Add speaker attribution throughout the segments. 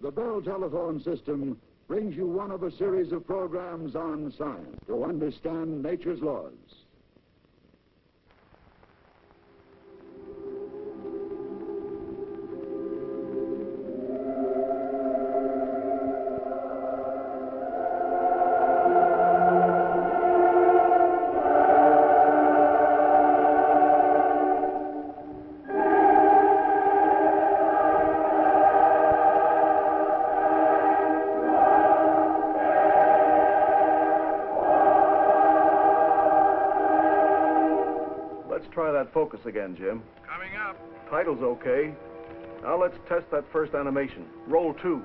Speaker 1: The Bell telephone system brings you one of a series of programs on science to understand nature's laws.
Speaker 2: Try that focus again, Jim.
Speaker 3: Coming up.
Speaker 2: Title's okay. Now let's test that first animation. Roll 2.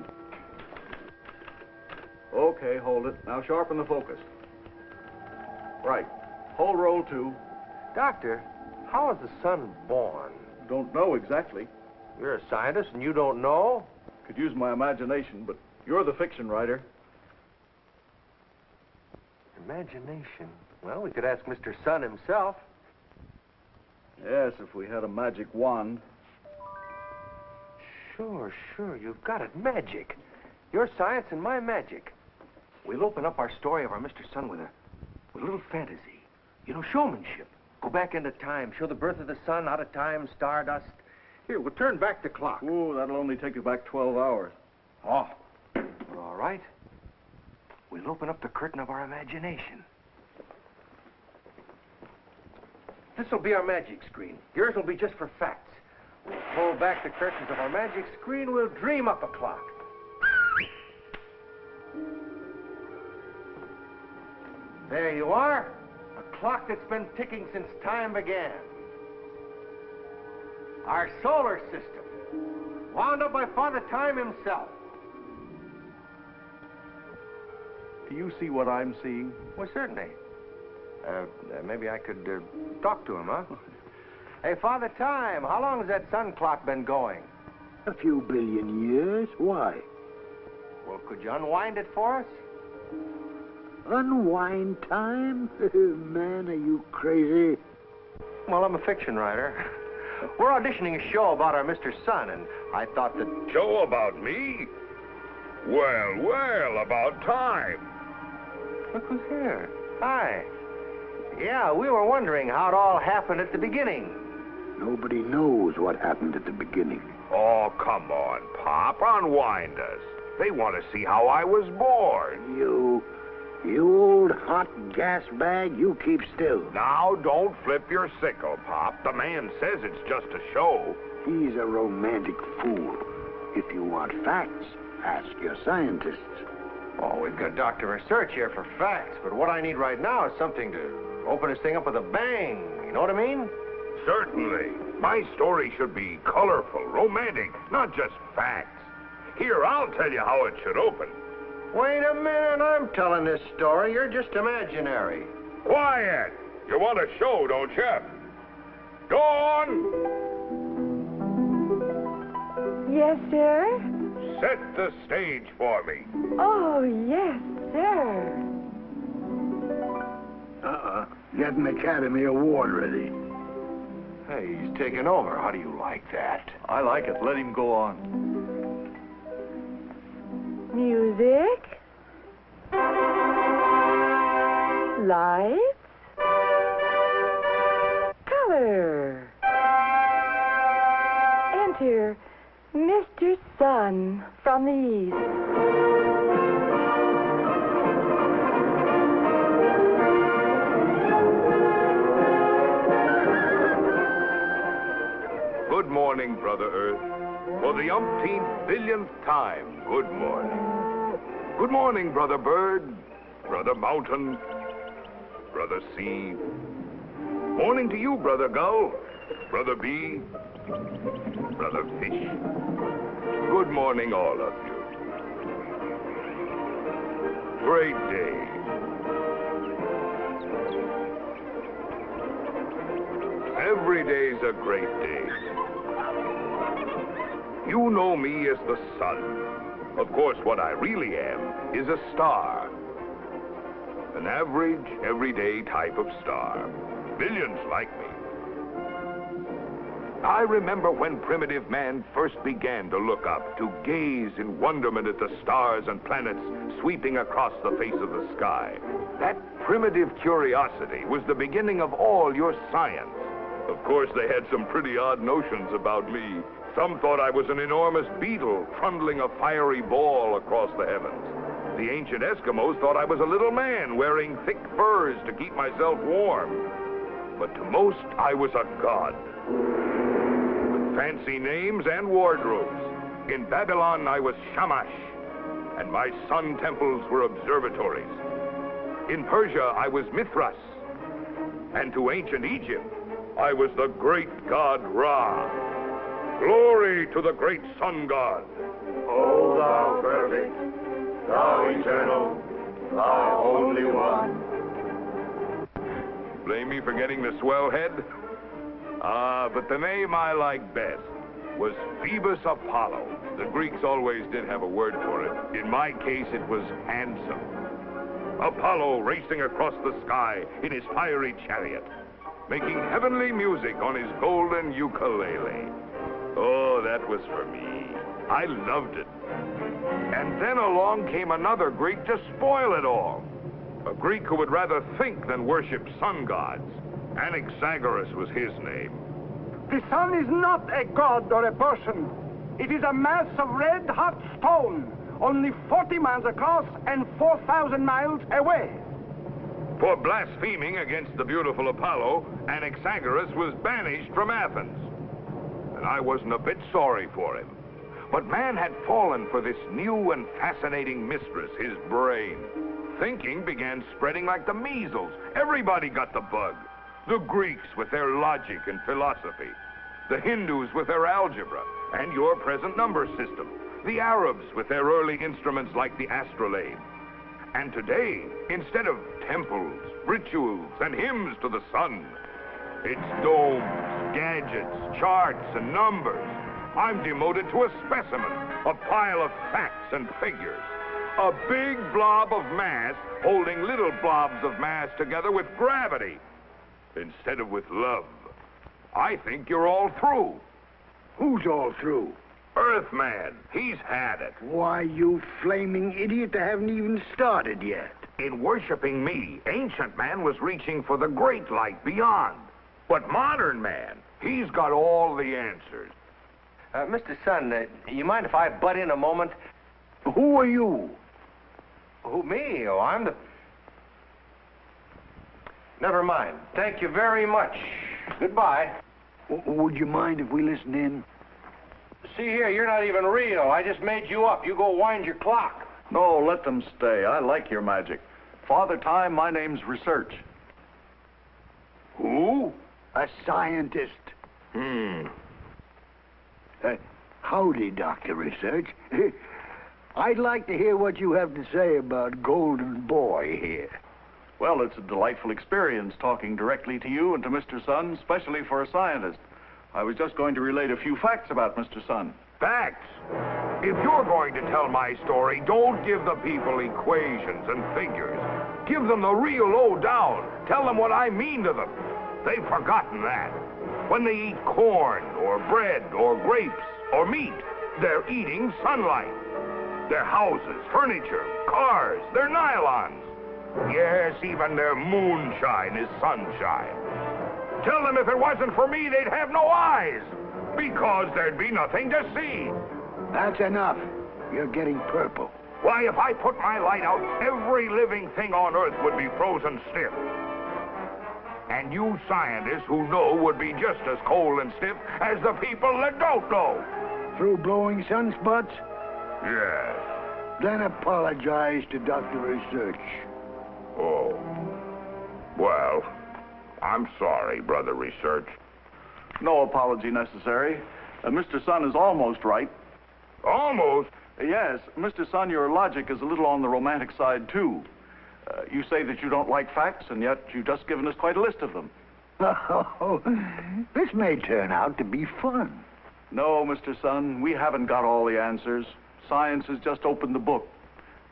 Speaker 2: Okay, hold it. Now sharpen the focus. Right. Hold roll 2.
Speaker 4: Doctor, how was the sun born?
Speaker 2: Don't know exactly.
Speaker 4: You're a scientist and you don't know?
Speaker 2: Could use my imagination, but you're the fiction writer.
Speaker 4: Imagination? Well, we could ask Mr. Sun himself.
Speaker 2: Yes, if we had a magic wand.
Speaker 4: Sure. You've got it. Magic. Your science and my magic. We'll open up our story of our Mr. Sun with a little fantasy. You know, showmanship. Go back into time. Show the birth of the sun out of time, stardust. Here, we'll turn back the clock.
Speaker 2: Ooh, that'll only take you back 12 hours.
Speaker 4: Oh. Well, all right. We'll open up the curtain of our imagination. This'll be our magic screen. Yours will be just for facts. We'll pull back the curtains of our magic screen. We'll dream up a clock. There you are. A clock that's been ticking since time began. Our solar system, wound up by Father Time himself.
Speaker 2: Do you see what I'm seeing?
Speaker 4: Well, certainly. Maybe I could talk to him, huh? Hey, Father Time, how long has that sun clock been going?
Speaker 5: A few billion years. Why?
Speaker 4: Well, could you unwind it for us?
Speaker 5: Unwind time? Man, are you crazy?
Speaker 4: Well, I'm a fiction writer. We're auditioning a show about our Mr. Sun, and I thought that...
Speaker 3: Show about me? Well, about time.
Speaker 4: Look who's here. Hi. Yeah, we were wondering how it all happened at the beginning.
Speaker 5: Nobody knows what happened at the beginning.
Speaker 3: Oh, come on, Pop. Unwind us. They want to see how I was born.
Speaker 5: You old hot gas bag, you keep still.
Speaker 3: Now, don't flip your sickle, Pop. The man says it's just a show.
Speaker 5: He's a romantic fool. If you want facts, ask your scientists.
Speaker 4: Oh, we've got Dr. Research here for facts, but what I need right now is something to open this thing up with a bang. You know what I mean?
Speaker 3: Certainly. My story should be colorful, romantic, not just facts. Here, I'll tell you how it should open.
Speaker 4: Wait a minute, I'm telling this story. You're just imaginary.
Speaker 3: Quiet! You want a show, don't you? Go on!
Speaker 6: Yes, sir?
Speaker 3: Set the stage for me.
Speaker 6: Oh, yes, sir.
Speaker 5: Get an Academy Award ready.
Speaker 4: Hey, he's taking over. How do you like that?
Speaker 2: I like it. Let him go on.
Speaker 6: Music. Lights. Color. Enter Mr. Sun from the East.
Speaker 3: Good morning, Brother Earth. For the umpteenth billionth time, good morning. Good morning, Brother Bird, Brother Mountain, Brother Sea. Morning to you, Brother Gull, Brother Bee, Brother Fish. Good morning, all of you. Great day. Every day's a great day. You know me as the sun. Of course, what I really am is a star. An average, everyday type of star. Billions like me. I remember when primitive man first began to look up, to gaze in wonderment at the stars and planets sweeping across the face of the sky. That primitive curiosity was the beginning of all your science. Of course, they had some pretty odd notions about me. Some thought I was an enormous beetle trundling a fiery ball across the heavens. The ancient Eskimos thought I was a little man wearing thick furs to keep myself warm. But to most, I was a god. With fancy names and wardrobes. In Babylon, I was Shamash, and my sun temples were observatories. In Persia, I was Mithras. And to ancient Egypt, I was the great god Ra. Glory to the great sun god.
Speaker 5: O thou perfect, thou eternal, thou only one.
Speaker 3: Blame me for getting the swell head? But the name I liked best was Phoebus Apollo. The Greeks always did have a word for it. In my case, it was handsome. Apollo racing across the sky in his fiery chariot, making heavenly music on his golden ukulele. Oh, that was for me. I loved it. And then along came another Greek to spoil it all. A Greek who would rather think than worship sun gods. Anaxagoras was his name.
Speaker 7: The sun is not a god or a person. It is a mass of red-hot stone, only 40 miles across and 4,000 miles away.
Speaker 3: For blaspheming against the beautiful Apollo, Anaxagoras was banished from Athens. And I wasn't a bit sorry for him. But man had fallen for this new and fascinating mistress, his brain. Thinking began spreading like the measles. Everybody got the bug. The Greeks with their logic and philosophy. The Hindus with their algebra and your present number system. The Arabs with their early instruments like the astrolabe. And today, instead of temples, rituals, and hymns to the sun, it's domes, gadgets, charts, and numbers. I'm demoted to a specimen, a pile of facts and figures. A big blob of mass holding little blobs of mass together with gravity instead of with love. I think you're all through.
Speaker 5: Who's all through?
Speaker 3: Earthman, he's had it.
Speaker 5: Why, you flaming idiot, they haven't even started yet.
Speaker 3: In worshiping me, ancient man was reaching for the great light beyond. But modern man, he's got all the answers.
Speaker 4: Mr. Sun, you mind if I butt in a moment?
Speaker 5: Who are you?
Speaker 4: Who, me? Oh, I'm the... Never mind. Thank you very much. Goodbye.
Speaker 5: Would you mind if we listen in?
Speaker 4: See here, you're not even real. I just made you up. You go wind your clock.
Speaker 2: No, let them stay. I like your magic. Father Time, my name's Research.
Speaker 5: Who? A scientist. Howdy, Dr. Research. I'd like to hear what you have to say about Golden Boy here.
Speaker 2: Well, it's a delightful experience talking directly to you and to Mr. Sun, especially for a scientist. I was just going to relate a few facts about Mr. Sun.
Speaker 3: Facts. If you're going to tell my story, don't give the people equations and figures. Give them the real lowdown. Tell them what I mean to them. They've forgotten that. When they eat corn or bread or grapes or meat, they're eating sunlight. Their houses, furniture, cars, their nylons. Yes, even their moonshine is sunshine. Tell them if it wasn't for me, they'd have no eyes, because there'd be nothing to see.
Speaker 5: That's enough. You're getting purple.
Speaker 3: Why, if I put my light out, every living thing on Earth would be frozen stiff. And you scientists who know would be just as cold and stiff as the people that don't know.
Speaker 5: Through blowing sunspots?
Speaker 3: Yes.
Speaker 5: Then apologize to Dr. Research.
Speaker 3: Oh. Well, I'm sorry, Brother Research.
Speaker 2: No apology necessary. Mr. Sun is almost right.
Speaker 3: Almost?
Speaker 2: Yes, Mr. Sun, your logic is a little on the romantic side, too. You say that you don't like facts, and yet you've just given us quite a list of them.
Speaker 5: Oh, this may turn out to be fun.
Speaker 2: No, Mr. Sun, we haven't got all the answers. Science has just opened the book.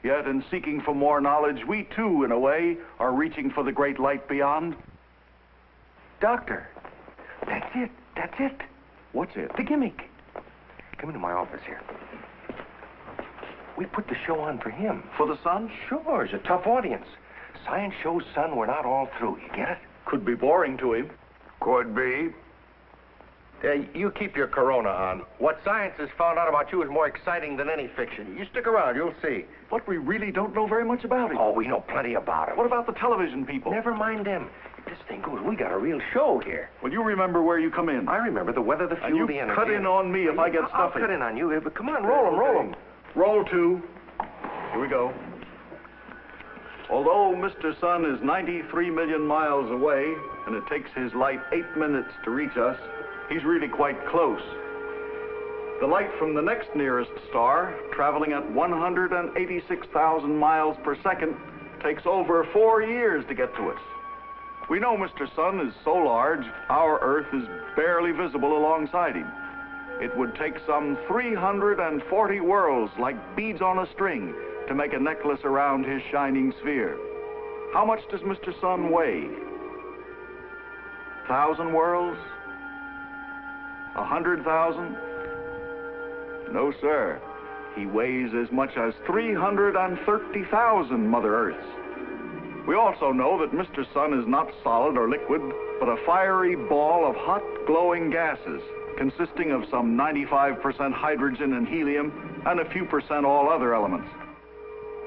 Speaker 2: Yet in seeking for more knowledge, we too, in a way, are reaching for the great light beyond.
Speaker 4: Doctor, that's it.
Speaker 2: What's it?
Speaker 4: The gimmick. Come into my office here. We put the show on for him.
Speaker 2: For the sun?
Speaker 4: Sure, it's a tough audience. Science shows, son, we're not all through. You get it?
Speaker 2: Could be boring to him.
Speaker 3: Could be.
Speaker 4: You keep your corona on. What science has found out about you is more exciting than any fiction. You stick around, you'll see.
Speaker 2: But we really don't know very much about him.
Speaker 4: Oh, we know plenty about it.
Speaker 2: What about the television people?
Speaker 4: Never mind them. If this thing goes, we got a real show here.
Speaker 2: Well, you remember where you come in.
Speaker 4: I remember the weather, the fuel,
Speaker 2: And you
Speaker 4: the energy.
Speaker 2: cut in on me if I get
Speaker 4: I'll
Speaker 2: stuffy.
Speaker 4: cut in on you, but come on, roll 'em.
Speaker 2: Roll 2. Here we go. Although Mr. Sun is 93 million miles away, and it takes his light 8 minutes to reach us, he's really quite close. The light from the next nearest star, traveling at 186,000 miles per second, takes over 4 years to get to us. We know Mr. Sun is so large, our Earth is barely visible alongside him. It would take some 340 worlds like beads on a string to make a necklace around his shining sphere. How much does Mr. Sun weigh? 1,000 worlds? 100,000? No, sir. He weighs as much as 330,000 Mother Earths. We also know that Mr. Sun is not solid or liquid, but a fiery ball of hot, glowing gases, consisting of some 95% hydrogen and helium, and a few percent all other elements.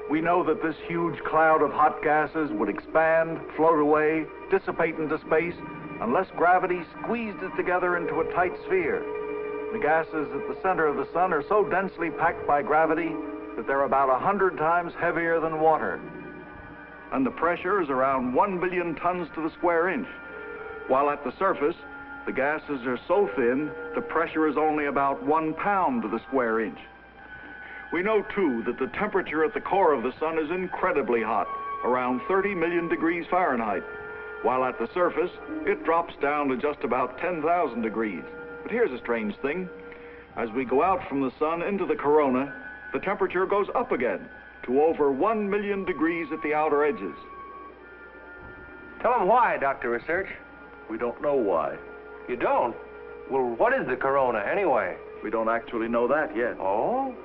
Speaker 2: We know that this huge cloud of hot gases would expand, float away, dissipate into space, unless gravity squeezed it together into a tight sphere. The gases at the center of the sun are so densely packed by gravity that they're about 100 times heavier than water. And the pressure is around 1 billion tons to the square inch. While at the surface, the gases are so thin, the pressure is only about 1 pound to the square inch. We know, too, that the temperature at the core of the sun is incredibly hot, around 30 million degrees Fahrenheit, while at the surface, it drops down to just about 10,000 degrees. But here's a strange thing. As we go out from the sun into the corona, the temperature goes up again to over 1 million degrees at the outer edges.
Speaker 4: Tell them why, Dr. Research.
Speaker 2: We don't know why.
Speaker 4: You don't? Well, what is the corona, anyway?
Speaker 2: We don't actually know that yet.
Speaker 4: Oh?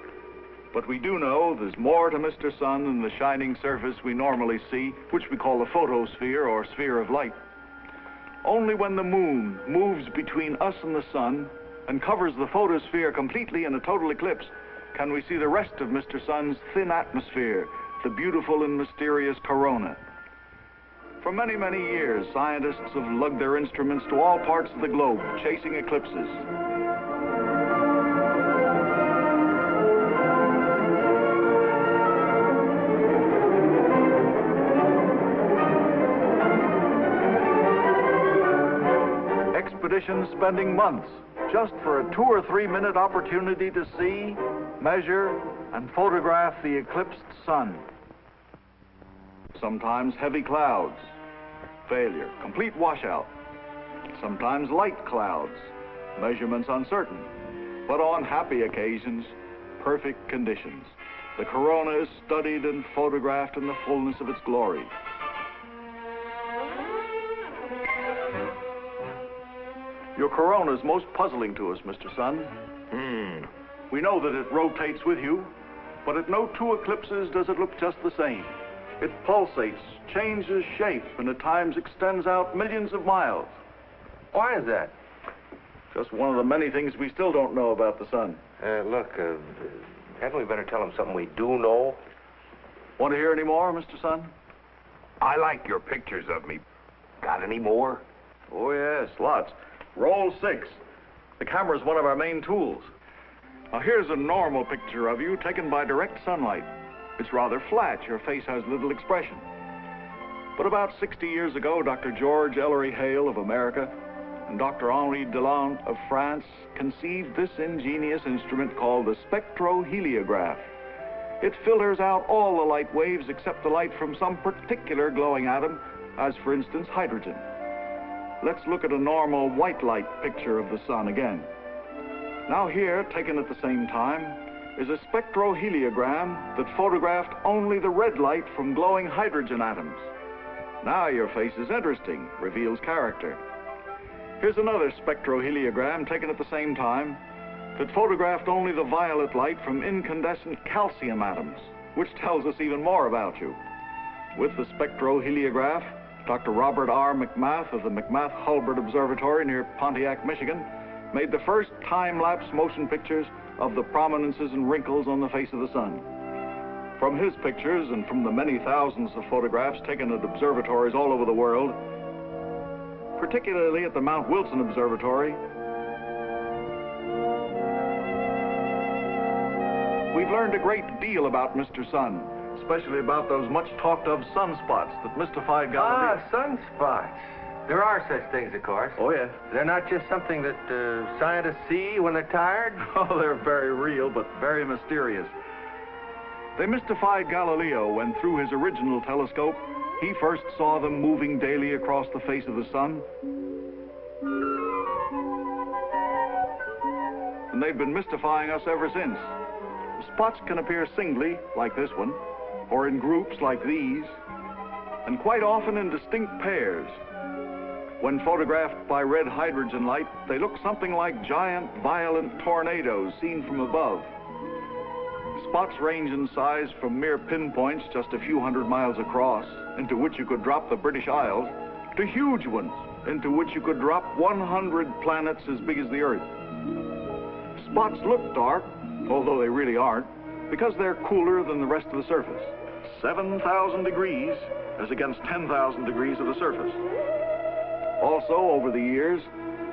Speaker 2: But we do know there's more to Mr. Sun than the shining surface we normally see, which we call the photosphere or sphere of light. Only when the moon moves between us and the sun and covers the photosphere completely in a total eclipse can we see the rest of Mr. Sun's thin atmosphere, the beautiful and mysterious corona. For many, many years, scientists have lugged their instruments to all parts of the globe, chasing eclipses. Expeditions spending months just for a 2 or 3 minute opportunity to see, measure, and photograph the eclipsed sun. Sometimes heavy clouds, failure, complete washout. Sometimes light clouds, measurements uncertain. But on happy occasions, perfect conditions. The corona is studied and photographed in the fullness of its glory. Your corona is most puzzling to us, Mr. Sun. We know that it rotates with you, but at no 2 eclipses does it look just the same. It pulsates, changes shape, and at times extends out millions of miles.
Speaker 4: Why is that?
Speaker 2: Just one of the many things we still don't know about the sun.
Speaker 4: Look, hadn't we better tell them something we do know?
Speaker 2: Want to hear any more, Mr. Sun?
Speaker 3: I like your pictures of me. Got any more?
Speaker 2: Oh, yes, lots. Roll 6. The camera's one of our main tools. Now, here's a normal picture of you taken by direct sunlight. It's rather flat. Your face has little expression. But about 60 years ago, Dr. George Ellery Hale of America and Dr. Henri Delant of France conceived this ingenious instrument called the spectroheliograph. It filters out all the light waves except the light from some particular glowing atom, as for instance, hydrogen. Let's look at a normal white light picture of the sun again. Now here, taken at the same time, is a spectroheliogram that photographed only the red light from glowing hydrogen atoms. Now your face is interesting, reveals character. Here's another spectroheliogram taken at the same time that photographed only the violet light from incandescent calcium atoms, which tells us even more about you. With the spectroheliograph, Dr. Robert R. McMath of the McMath-Hulbert Observatory near Pontiac, Michigan, made the first time-lapse motion pictures of the prominences and wrinkles on the face of the sun. From his pictures and from the many thousands of photographs taken at observatories all over the world, particularly at the Mount Wilson Observatory, we've learned a great deal about Mr. Sun, especially about those much talked of sunspots that mystified Galileo.
Speaker 4: Ah, sunspots. There are such things, of course.
Speaker 2: Oh, yes.
Speaker 4: They're not just something that scientists see when they're tired.
Speaker 2: Oh, they're very real, but very mysterious. They mystified Galileo when, through his original telescope, he first saw them moving daily across the face of the sun. And they've been mystifying us ever since. Spots can appear singly, like this one, or in groups like these, and quite often in distinct pairs. When photographed by red hydrogen light, they look something like giant, violent tornadoes seen from above. Spots range in size from mere pinpoints just a few hundred miles across, into which you could drop the British Isles, to huge ones, into which you could drop 100 planets as big as the Earth. Spots look dark, although they really aren't, because they're cooler than the rest of the surface. 7,000 degrees as against 10,000 degrees of the surface. Also, over the years,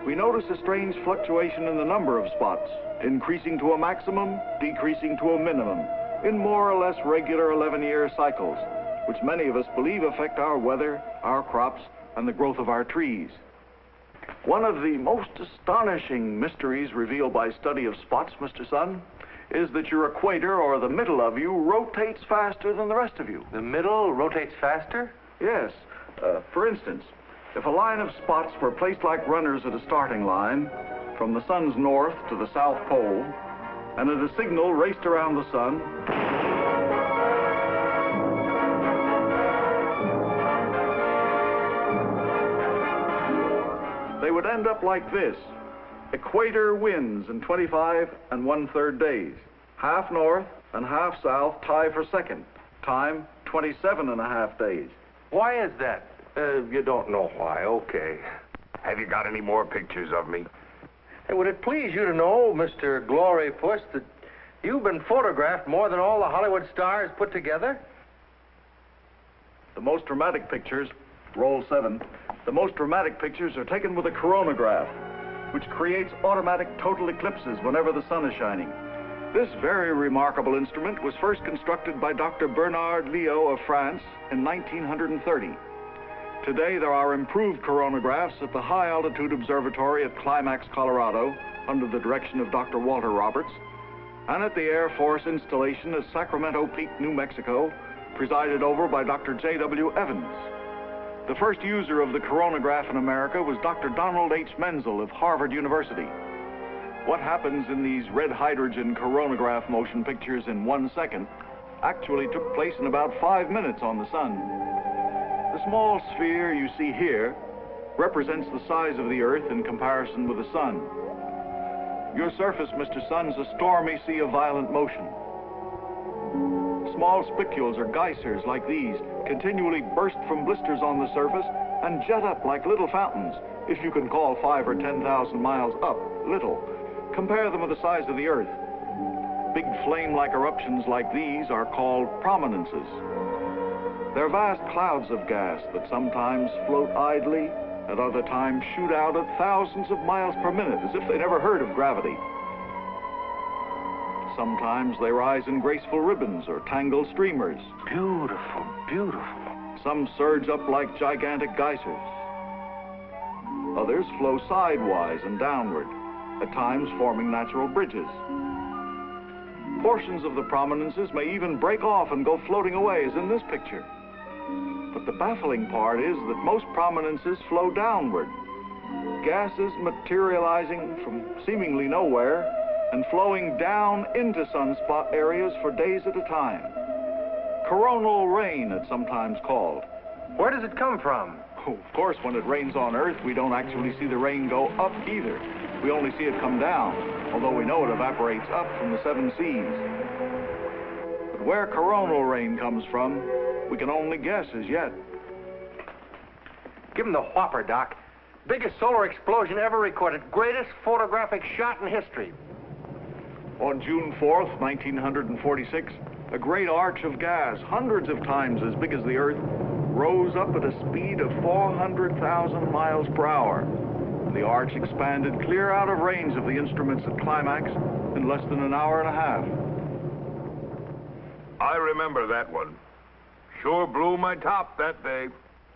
Speaker 2: we notice a strange fluctuation in the number of spots, increasing to a maximum, decreasing to a minimum, in more or less regular 11-year cycles, which many of us believe affect our weather, our crops, and the growth of our trees. One of the most astonishing mysteries revealed by study of spots, Mr. Sun, is that your equator, or the middle of you, rotates faster than the rest of you.
Speaker 4: The middle rotates faster?
Speaker 2: Yes. For instance, if a line of spots were placed like runners at a starting line, from the sun's north to the south pole, and at a signal raced around the sun, they would end up like this. Equator winds in 25 1/3 days. Half north and half south tie for second. Time, 27.5 days.
Speaker 4: Why is that? You don't know why. Okay.
Speaker 3: Have you got any more pictures of me?
Speaker 4: Hey, would it please you to know, Mr. Glory Puss, that you've been photographed more than all the Hollywood stars put together?
Speaker 2: The most dramatic pictures, roll 7, the most dramatic pictures are taken with a coronagraph, which creates automatic total eclipses whenever the sun is shining. This very remarkable instrument was first constructed by Dr. Bernard Leo of France in 1930. Today, there are improved coronagraphs at the High Altitude Observatory at Climax, Colorado, under the direction of Dr. Walter Roberts, and at the Air Force installation at Sacramento Peak, New Mexico, presided over by Dr. J.W. Evans. The first user of the coronagraph in America was Dr. Donald H. Menzel of Harvard University. What happens in these red hydrogen coronagraph motion pictures in 1 second actually took place in about 5 minutes on the sun. The small sphere you see here represents the size of the Earth in comparison with the sun. Your surface, Mr. Sun, is a stormy sea of violent motion. Small spicules or geysers like these continually burst from blisters on the surface and jet up like little fountains, if you can call 5 or 10,000 miles up little. Compare them with the size of the Earth. Big flame-like eruptions like these are called prominences. They're vast clouds of gas that sometimes float idly, at other times shoot out at thousands of miles per minute, as if they never heard of gravity. Sometimes they rise in graceful ribbons or tangled streamers.
Speaker 4: Beautiful, beautiful.
Speaker 2: Some surge up like gigantic geysers. Others flow sidewise and downward, at times forming natural bridges. Portions of the prominences may even break off and go floating away, as in this picture. But the baffling part is that most prominences flow downward, gases materializing from seemingly nowhere and flowing down into sunspot areas for days at a time. Coronal rain, it's sometimes called.
Speaker 4: Where does it come from?
Speaker 2: Oh, of course, when it rains on Earth, we don't actually see the rain go up either. We only see it come down, although we know it evaporates up from the 7 seas. But where coronal rain comes from, we can only guess as yet.
Speaker 4: Give him the whopper, Doc. Biggest solar explosion ever recorded. Greatest photographic shot in history.
Speaker 2: On June 4th, 1946, a great arch of gas, hundreds of times as big as the Earth, rose up at a speed of 400,000 miles per hour. The arch expanded clear out of range of the instruments at climax in less than an hour and a half.
Speaker 3: I remember that one. Sure blew my top that day.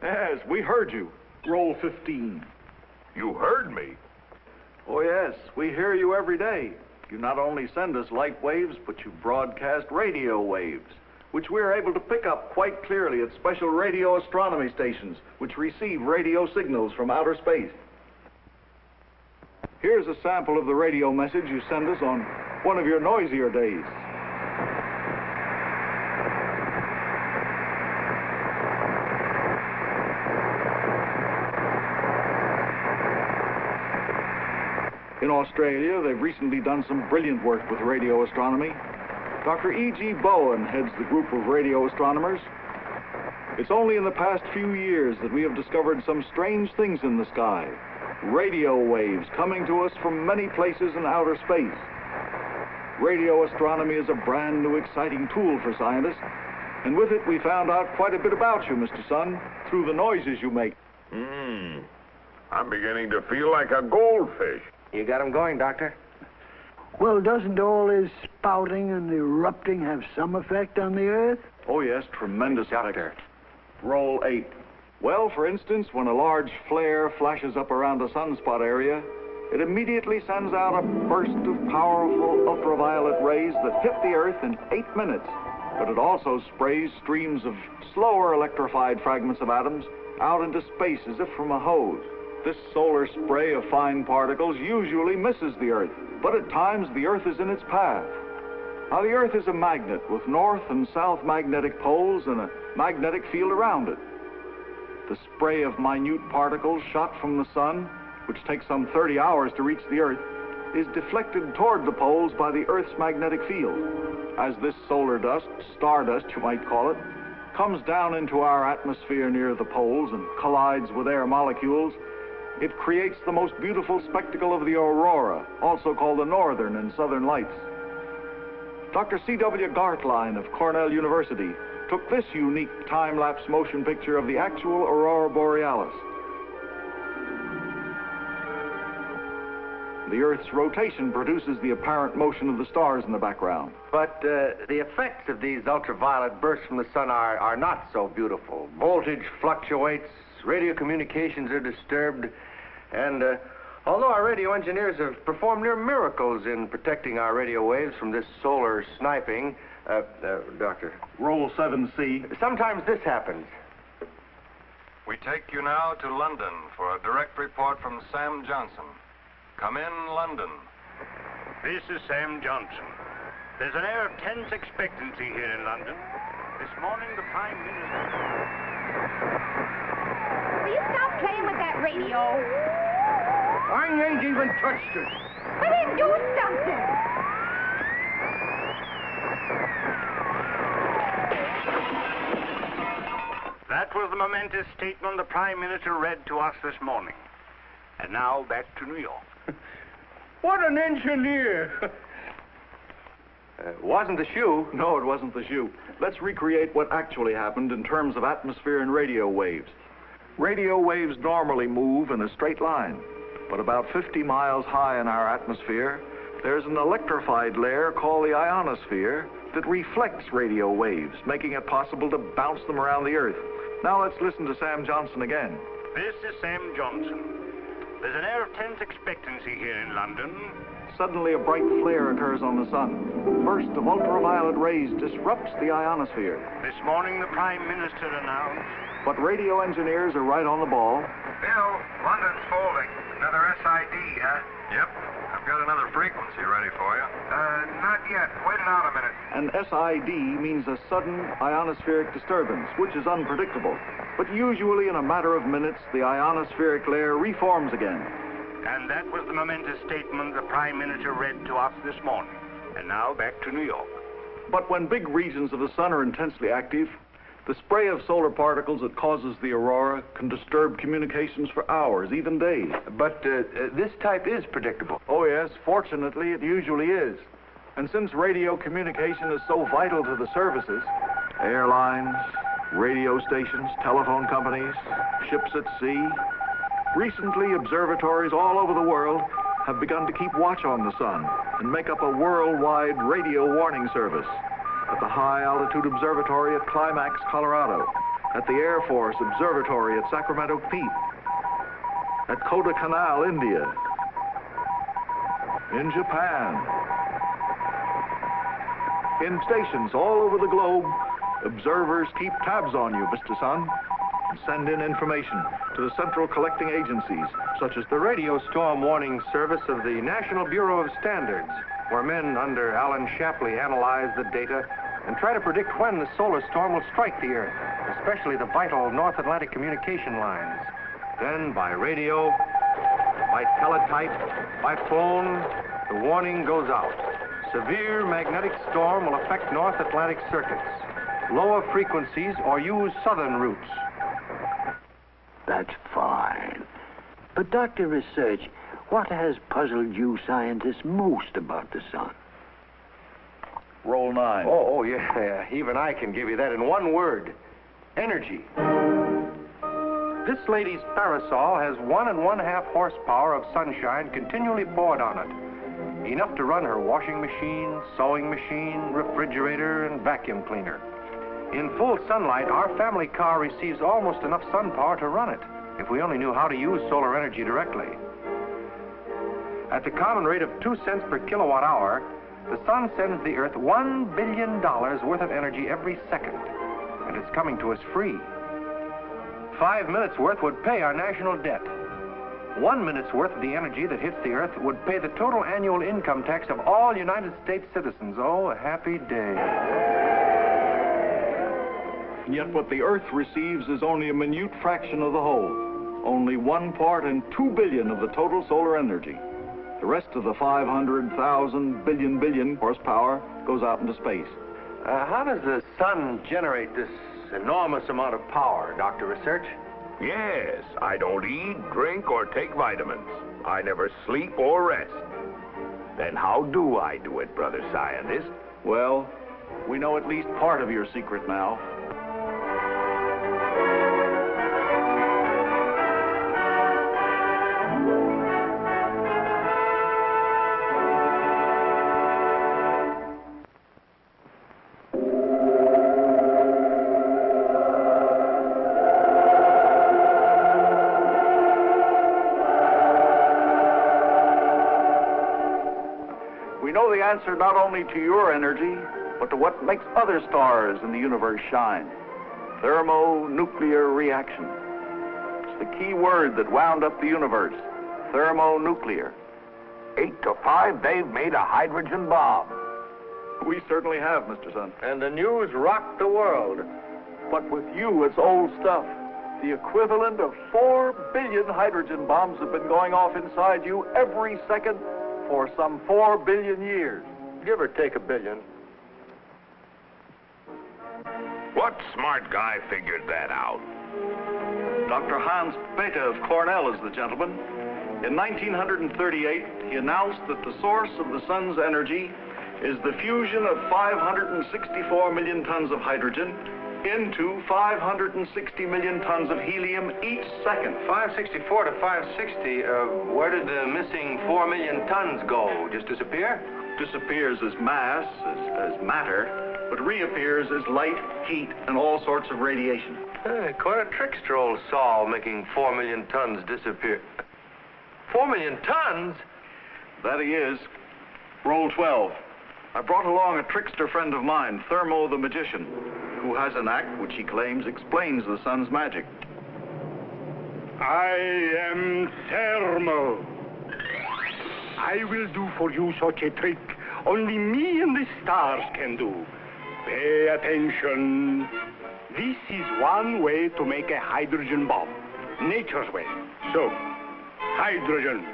Speaker 2: Yes, we heard you. Roll 15.
Speaker 3: You heard me.
Speaker 2: Oh, yes, we hear you every day. You not only send us light waves, but you broadcast radio waves, which we are able to pick up quite clearly at special radio astronomy stations, which receive radio signals from outer space. Here's a sample of the radio message you send us on one of your noisier days. In Australia, they've recently done some brilliant work with radio astronomy. Dr. E.G. Bowen heads the group of radio astronomers. It's only in the past few years that we have discovered some strange things in the sky. Radio waves coming to us from many places in outer space. Radio astronomy is a brand new exciting tool for scientists, and with it we found out quite a bit about you, Mr. Sun, through the noises you make.
Speaker 3: I'm beginning to feel like a goldfish.
Speaker 4: You got him going, Doctor.
Speaker 5: Well, doesn't all this spouting and erupting have some effect on the Earth?
Speaker 2: Oh, yes, tremendous
Speaker 4: Doctor.
Speaker 2: effect. Roll 8. Well, for instance, when a large flare flashes up around a sunspot area, it immediately sends out a burst of powerful ultraviolet rays that hit the Earth in 8 minutes. But it also sprays streams of slower electrified fragments of atoms out into space as if from a hose. This solar spray of fine particles usually misses the Earth, but at times the Earth is in its path. Now, the Earth is a magnet with north and south magnetic poles and a magnetic field around it. The spray of minute particles shot from the sun, which takes some 30 hours to reach the Earth, is deflected toward the poles by the Earth's magnetic field. As this solar dust, stardust you might call it, comes down into our atmosphere near the poles and collides with air molecules, it creates the most beautiful spectacle of the aurora, also called the northern and southern lights. Dr. C.W. Gartline of Cornell University took this unique time-lapse motion picture of the actual aurora borealis. The Earth's rotation produces the apparent motion of the stars in the background.
Speaker 4: But the effects of these ultraviolet bursts from the sun are not so beautiful. Voltage fluctuates, radio communications are disturbed, and although our radio engineers have performed near miracles in protecting our radio waves from this solar sniping, Doctor.
Speaker 2: Roll 7C.
Speaker 4: Sometimes this happens.
Speaker 8: We take you now to London for a direct report from Sam Johnson. Come in, London.
Speaker 9: This is Sam Johnson. There's an air of tense expectancy here in London. This morning, the Prime Minister...
Speaker 10: Will you stop playing with that radio?
Speaker 7: I ain't even touched it.
Speaker 10: Well, then do something.
Speaker 9: That was the momentous statement the Prime Minister read to us this morning. And now, back to New York.
Speaker 7: What an engineer.
Speaker 4: Wasn't the shoe.
Speaker 2: No, it wasn't the shoe. Let's recreate what actually happened in terms of atmosphere and radio waves. Radio waves normally move in a straight line, but about 50 miles high in our atmosphere, there's an electrified layer called the ionosphere that reflects radio waves, making it possible to bounce them around the Earth. Now let's listen to Sam Johnson again.
Speaker 9: This is Sam Johnson. There's an air of tense expectancy here in London.
Speaker 2: Suddenly a bright flare occurs on the sun. A burst of ultraviolet rays disrupts the ionosphere.
Speaker 9: This morning, the Prime Minister announced...
Speaker 2: But radio engineers are right on the ball.
Speaker 8: Bill, London's folding. Another SID, huh? Yep. A I've got another frequency ready for you.
Speaker 3: Not yet. Wait it out a minute.
Speaker 2: An SID means a sudden ionospheric disturbance, which is unpredictable. But usually in a matter of minutes, the ionospheric layer reforms again.
Speaker 9: And that was the momentous statement the Prime Minister read to us this morning. And now back to New York.
Speaker 2: But when big regions of the sun are intensely active, the spray of solar particles that causes the aurora can disturb communications for hours, even days.
Speaker 4: But this type is predictable.
Speaker 2: Oh, yes. Fortunately, it usually is. And since radio communication is so vital to the services, airlines, radio stations, telephone companies, ships at sea, recently observatories all over the world have begun to keep watch on the sun and make up a worldwide radio warning service. At the High Altitude Observatory at Climax, Colorado, at the Air Force Observatory at Sacramento Peak, at Kodaikanal, India, in Japan, in stations all over the globe. Observers keep tabs on you, Mr. Sun, and send in information to the central collecting agencies, such as the
Speaker 4: Radio Storm Warning Service of the National Bureau of Standards, where men under Alan Shapley analyze the data and try to predict when the solar storm will strike the Earth, especially the vital North Atlantic communication lines. Then, by radio, by teletype, by phone, the warning goes out. Severe magnetic storm will affect North Atlantic circuits. Lower frequencies or use southern routes.
Speaker 5: That's fine. But, Dr. Research, what has puzzled you scientists most about the sun?
Speaker 2: Roll 9.
Speaker 4: Oh, yeah. Even I can give you that in one word. Energy. This lady's parasol has 1 1/2 horsepower of sunshine continually poured on it. Enough to run her washing machine, sewing machine, refrigerator, and vacuum cleaner. In full sunlight, our family car receives almost enough sun power to run it, if we only knew how to use solar energy directly. At the common rate of 2 cents per kilowatt hour, the sun sends the Earth $1 billion worth of energy every second, and it's coming to us free. 5 minutes worth would pay our national debt. 1 minute's worth of the energy that hits the Earth would pay the total annual income tax of all United States citizens. Oh, a happy day.
Speaker 2: And yet what the Earth receives is only a minute fraction of the whole. Only 1 part in 2 billion of the total solar energy. The rest of the 500,000 billion horsepower goes out into space.
Speaker 4: How does the sun generate this enormous amount of power, Dr. Research?
Speaker 3: Yes, I don't eat, drink, or take vitamins. I never sleep or rest. Then how do I do it, brother scientist?
Speaker 2: Well, we know at least part of your secret now. Answer not only to your energy, but to what makes other stars in the universe shine. Thermonuclear reaction. It's the key word that wound up the universe. Thermonuclear.
Speaker 3: 8 to 5, they've made a hydrogen bomb.
Speaker 2: We certainly have, Mr. Sun.
Speaker 4: And the news rocked the world.
Speaker 2: But with you, it's old stuff. The equivalent of 4 billion hydrogen bombs have been going off inside you every second for some 4 billion years.
Speaker 4: Give or take a billion.
Speaker 3: What smart guy figured that out?
Speaker 2: Dr. Hans Bethe of Cornell is the gentleman. In 1938, he announced that the source of the sun's energy is the fusion of 564 million tons of hydrogen into 560 million tons of helium each second.
Speaker 4: 564 to 560, where did the missing 4 million tons go? Just disappear?
Speaker 2: Disappears as mass, as matter, but reappears as light, heat, and all sorts of radiation.
Speaker 4: Quite a trickster, old Saul, making 4 million tons disappear. 4 million tons?
Speaker 2: That he is. Roll 12. I brought along a trickster friend of mine, Thermo the Magician, who has an act which he claims explains the sun's magic.
Speaker 9: I am Thermo.
Speaker 7: I will do for you such a trick only me and the stars can do. Pay attention. This is one way to make a hydrogen bomb. Nature's way. So, hydrogen.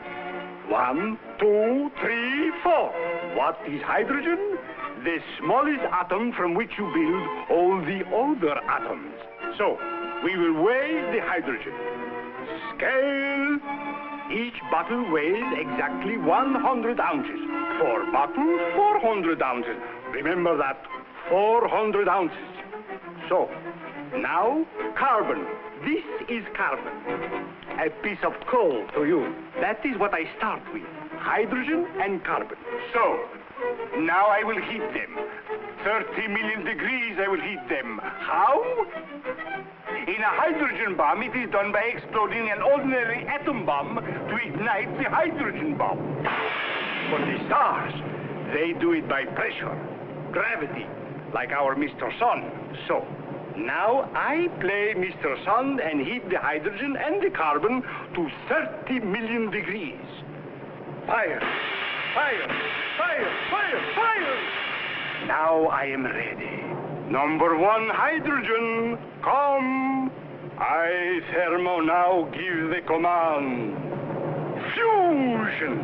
Speaker 7: 1, 2, 3, 4. What is hydrogen? The smallest atom from which you build all the other atoms. So, we will weigh the hydrogen. Scale. Each bottle weighs exactly 100 ounces. 4 bottles, 400 ounces. Remember that, 400 ounces. So, now, carbon. This is carbon. A piece of coal to you. That is what I start with. Hydrogen and carbon. So, now I will heat them. 30 million degrees I will heat them. How? In a hydrogen bomb, it is done by exploding an ordinary atom bomb to ignite the hydrogen bomb. But the stars, they do it by pressure, gravity, like our Mr. Sun. So, now I play Mr. Sun and heat the hydrogen and the carbon to 30 million degrees. Fire, fire, fire, fire, fire! Now I am ready. Number 1, hydrogen, come. I, Thermo, now give the command. Fusion.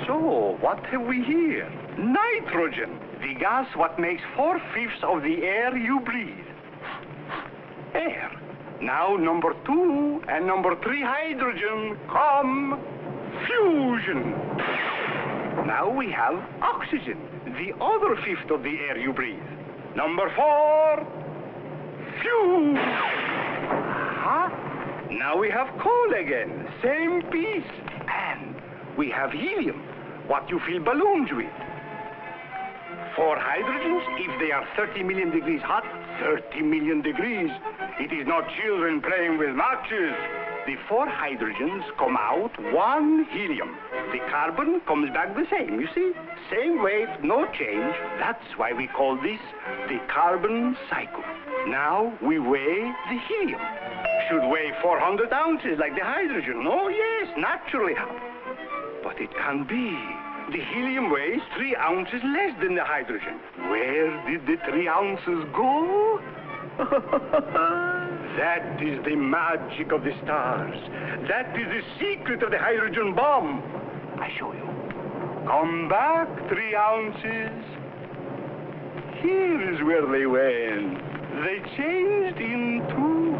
Speaker 7: So, what have we here? Nitrogen, the gas what makes 4/5 of the air you breathe. Air. Now number 2 and number 3 hydrogen, come. Fusion. Now we have oxygen, the other 1/5 of the air you breathe. Number 4, fusion. Huh? Now we have coal again, same piece. And we have helium, what you fill balloons with. 4 hydrogens, if they are 30 million degrees hot, 30 million degrees. It is not children playing with matches. The 4 hydrogens come out 1 helium. The carbon comes back the same, you see? Same weight, no change. That's why we call this the carbon cycle. Now we weigh the helium. Should weigh 400 ounces like the hydrogen. Oh, yes, naturally. But it can't be. The helium weighs 3 ounces less than the hydrogen. Where did the 3 ounces go? That is the magic of the stars. That is the secret of the hydrogen bomb. I show you. Come back, 3 ounces. Here is where they went. They changed into...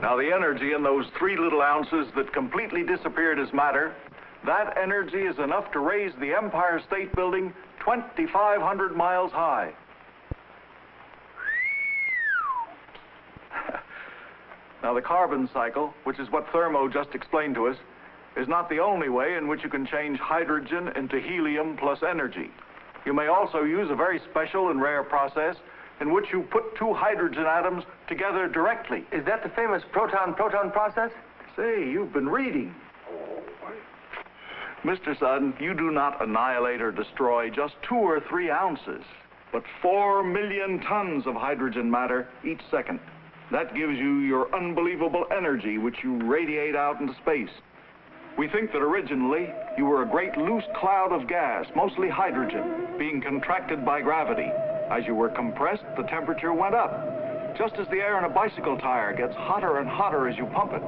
Speaker 2: Now, the energy in those 3 little ounces that completely disappeared as matter, that energy is enough to raise the Empire State Building 2,500 miles high. Now, the carbon cycle, which is what Thermo just explained to us, is not the only way in which you can change hydrogen into helium plus energy. You may also use a very special and rare process in which you put 2 hydrogen atoms together directly.
Speaker 4: Is that the famous proton-proton process?
Speaker 2: Say, you've been reading. Mr. Sun, you do not annihilate or destroy just 2 or 3 ounces, but 4 million tons of hydrogen matter each second. That gives you your unbelievable energy, which you radiate out into space. We think that originally you were a great loose cloud of gas, mostly hydrogen, being contracted by gravity. As you were compressed, the temperature went up, just as the air in a bicycle tire gets hotter and hotter as you pump it.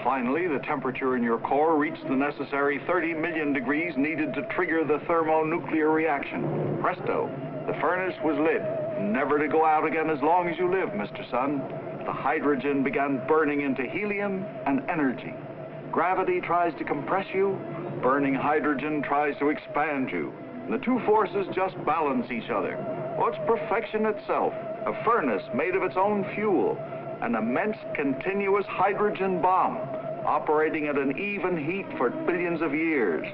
Speaker 2: Finally, the temperature in your core reached the necessary 30 million degrees needed to trigger the thermonuclear reaction. Presto, the furnace was lit, never to go out again as long as you live, Mr. Sun. The hydrogen began burning into helium and energy. Gravity tries to compress you, burning hydrogen tries to expand you. And the 2 forces just balance each other. Well, it's perfection itself, a furnace made of its own fuel, an immense continuous hydrogen bomb operating at an even heat for billions of years.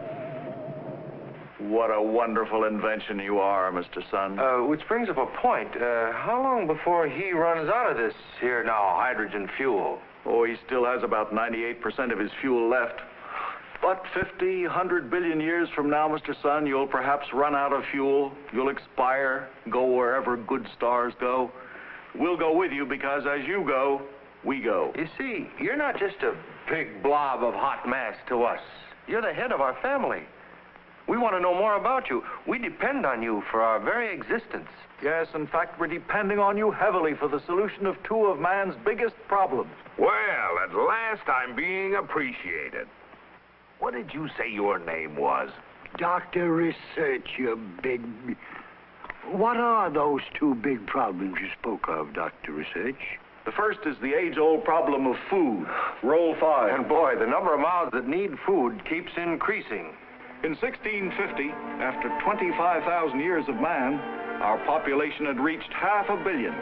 Speaker 2: What a wonderful invention you are, Mr. Sun.
Speaker 4: Which brings up a point. How long before he runs out of this here now hydrogen fuel?
Speaker 2: Oh, he still has about 98% of his fuel left. But 50, 100 billion years from now, Mr. Sun, you'll perhaps run out of fuel. You'll expire, go wherever good stars go. We'll go with you because as you go, we go.
Speaker 4: You see, you're not just a big blob of hot mass to us. You're the head of our family. We want to know more about you. We depend on you for our very existence.
Speaker 2: Yes, in fact, we're depending on you heavily for the solution of two of man's biggest problems.
Speaker 3: Well, at last I'm being appreciated. What did you say your name was?
Speaker 5: Dr. Research, you big... What are those two big problems you spoke of, Dr. Research?
Speaker 2: The first is the age-old problem of food. Roll 5.
Speaker 4: And boy, the number of mouths that need food keeps increasing.
Speaker 2: In 1650, after 25,000 years of man, our population had reached 500 million.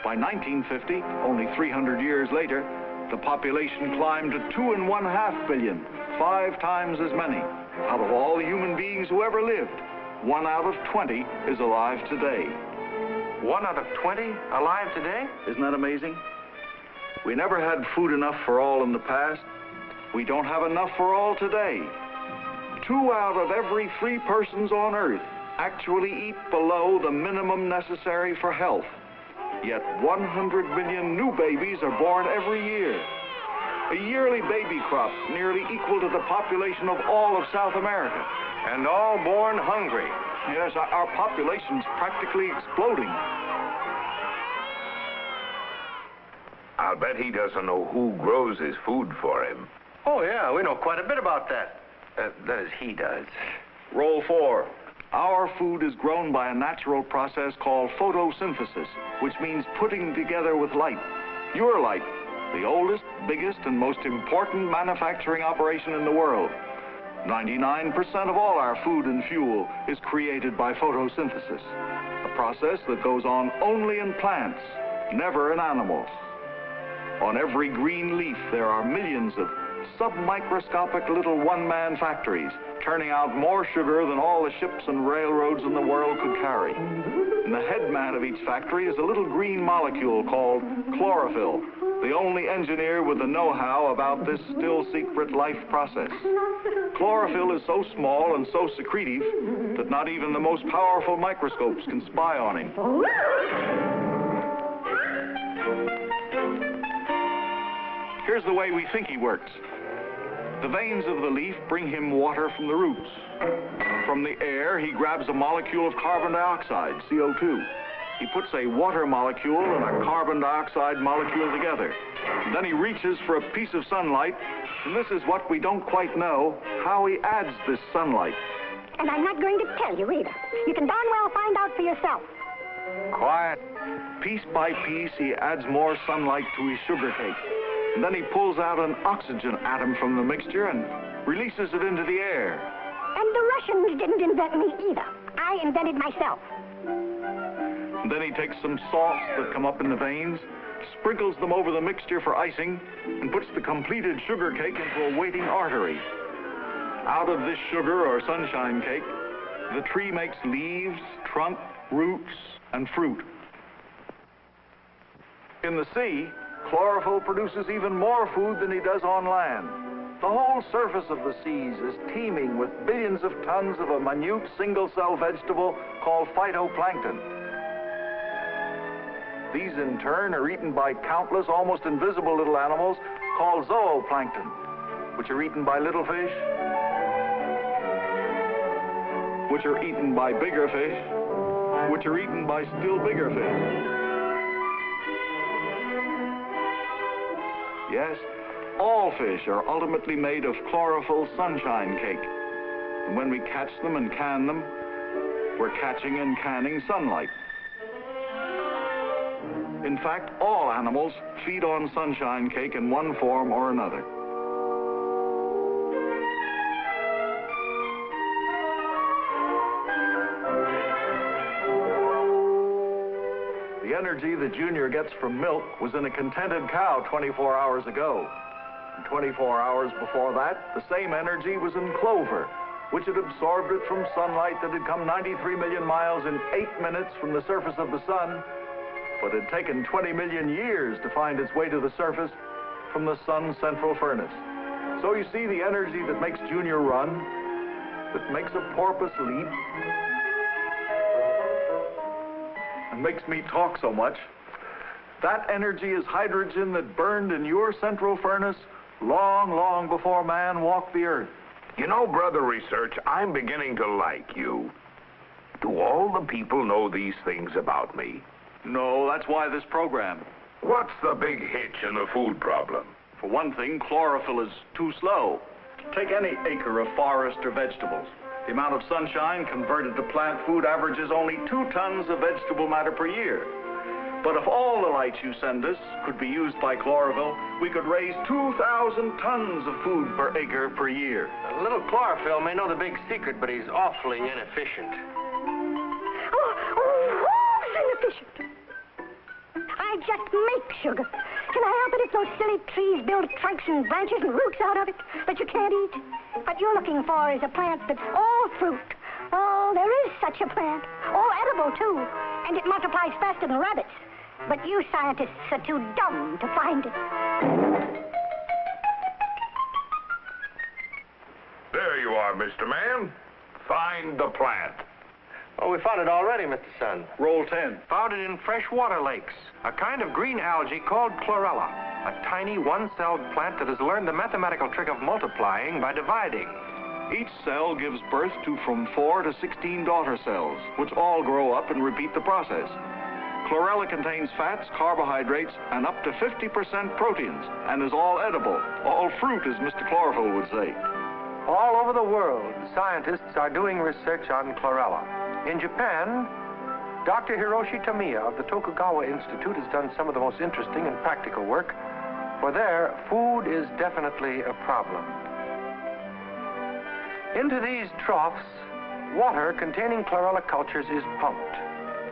Speaker 2: By 1950, only 300 years later, the population climbed to 2.5 billion, 5 times as many. Out of all the human beings who ever lived, 1 out of 20 is alive today.
Speaker 4: 1 out of 20 alive today?
Speaker 2: Isn't that amazing? We never had food enough for all in the past. We don't have enough for all today. 2 out of every 3 persons on Earth actually eat below the minimum necessary for health. Yet 100 million new babies are born every year. A yearly baby crop nearly equal to the population of all of South America.
Speaker 4: And all born hungry.
Speaker 2: Yes, our population's practically exploding.
Speaker 3: I'll bet he doesn't know who grows his food for him.
Speaker 4: Oh, yeah, we know quite a bit about that. That is, he does.
Speaker 2: Roll 4. Our food is grown by a natural process called photosynthesis, which means putting together with light. Your light, the oldest, biggest, and most important manufacturing operation in the world. 99% of all our food and fuel is created by photosynthesis, a process that goes on only in plants, never in animals. On every green leaf, there are millions of submicroscopic little one-man factories, turning out more sugar than all the ships and railroads in the world could carry. And the head man of each factory is a little green molecule called chlorophyll, the only engineer with the know-how about this still secret life process. Chlorophyll is so small and so secretive that not even the most powerful microscopes can spy on him. Here's the way we think he works. The veins of the leaf bring him water from the roots. From the air, he grabs a molecule of carbon dioxide, CO2. He puts a water molecule and a carbon dioxide molecule together. And then he reaches for a piece of sunlight, and this is what we don't quite know, how he adds this sunlight.
Speaker 10: And I'm not going to tell you either. You can darn well find out for yourself.
Speaker 2: Quiet. Piece by piece, he adds more sunlight to his sugar cake. And then he pulls out an oxygen atom from the mixture and releases it into the air.
Speaker 10: And the Russians didn't invent me either. I invented myself.
Speaker 2: And then he takes some salts that come up in the veins, sprinkles them over the mixture for icing, and puts the completed sugar cake into a waiting artery. Out of this sugar or sunshine cake, the tree makes leaves, trunk, roots, and fruit. In the sea, chlorophyll produces even more food than he does on land. The whole surface of the seas is teeming with billions of tons of a minute single-cell vegetable called phytoplankton. These, in turn, are eaten by countless, almost invisible little animals called zooplankton, which are eaten by little fish, which are eaten by bigger fish, which are eaten by still bigger fish. Yes, all fish are ultimately made of chlorophyll sunshine cake. And when we catch them and can them, we're catching and canning sunlight. In fact, all animals feed on sunshine cake in one form or another. The energy that Junior gets from milk was in a contented cow 24 hours ago. And 24 hours before that, the same energy was in clover, which had absorbed it from sunlight that had come 93 million miles in 8 minutes from the surface of the sun, but had taken 20 million years to find its way to the surface from the sun's central furnace. So you see, the energy that makes Junior run, that makes a porpoise leap, and makes me talk so much, That energy is hydrogen that burned in your central furnace long, long before man walked the earth.
Speaker 3: You know, Brother Research, I'm beginning to like you. Do all the people know these things about me?
Speaker 2: No, that's why this program.
Speaker 3: What's the big hitch in the food problem?
Speaker 2: For one thing, chlorophyll is too slow. Take any acre of forest or vegetables. The amount of sunshine converted to plant food averages only 2 tons of vegetable matter per year. But if all the light you send us could be used by chlorophyll, we could raise 2,000 tons of food per acre per year.
Speaker 4: A little chlorophyll may know the big secret, but he's awfully inefficient.
Speaker 10: Who's inefficient? I just make sugar. Can I help it if those silly trees build trunks and branches and roots out of it that you can't eat? What you're looking for is a plant that's all fruit. Oh, there is such a plant. All edible, too. And it multiplies faster than rabbits. But you scientists are too dumb to find it.
Speaker 3: There you are, Mr. Man. Find the plant.
Speaker 4: Oh, we found it already, Mr. Sun.
Speaker 2: Roll 10.
Speaker 4: Found it in freshwater lakes. A kind of green algae called chlorella. A tiny one-celled plant that has learned the mathematical trick of multiplying by dividing.
Speaker 2: Each cell gives birth to from 4 to 16 daughter cells, which all grow up and repeat the process. Chlorella contains fats, carbohydrates, and up to 50% proteins, and is all edible. All fruit, as Mr. Chlorophyll would say.
Speaker 4: All over the world, scientists are doing research on chlorella. In Japan, Dr. Hiroshi Tamiya of the Tokugawa Institute has done some of the most interesting and practical work. For there, food is definitely a problem. Into these troughs, water containing chlorella cultures is pumped.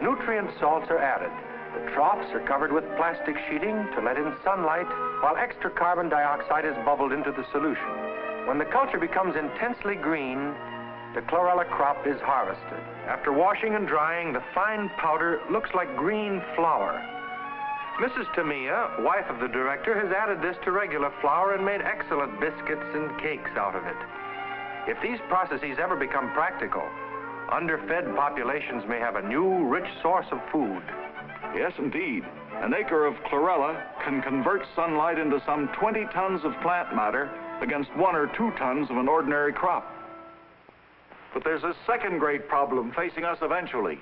Speaker 4: Nutrient salts are added. The troughs are covered with plastic sheeting to let in sunlight, while extra carbon dioxide is bubbled into the solution. When the culture becomes intensely green, the chlorella crop is harvested. After washing and drying, the fine powder looks like green flour. Mrs. Tamiya, wife of the director, has added this to regular flour and made excellent biscuits and cakes out of it. If these processes ever become practical, underfed populations may have a new, rich source of food.
Speaker 2: Yes, indeed. An acre of chlorella can convert sunlight into some 20 tons of plant matter against 1 or 2 tons of an ordinary crop. But there's a second great problem facing us eventually.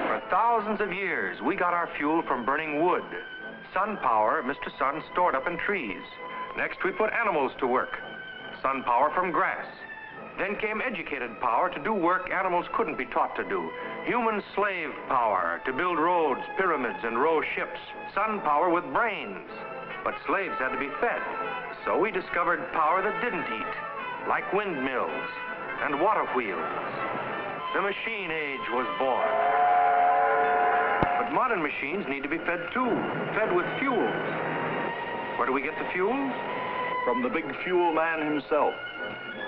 Speaker 4: For thousands of years, we got our fuel from burning wood. Sun power, Mr. Sun stored up in trees. Next, we put animals to work. Sun power from grass. Then came educated power to do work animals couldn't be taught to do. Human slave power to build roads, pyramids, and row ships. Sun power with brains. But slaves had to be fed. So we discovered power that didn't eat, like windmills and water wheels. The machine age was born. But modern machines need to be fed too, fed with fuels. Where do we get the fuels?
Speaker 2: From the big fuel man himself.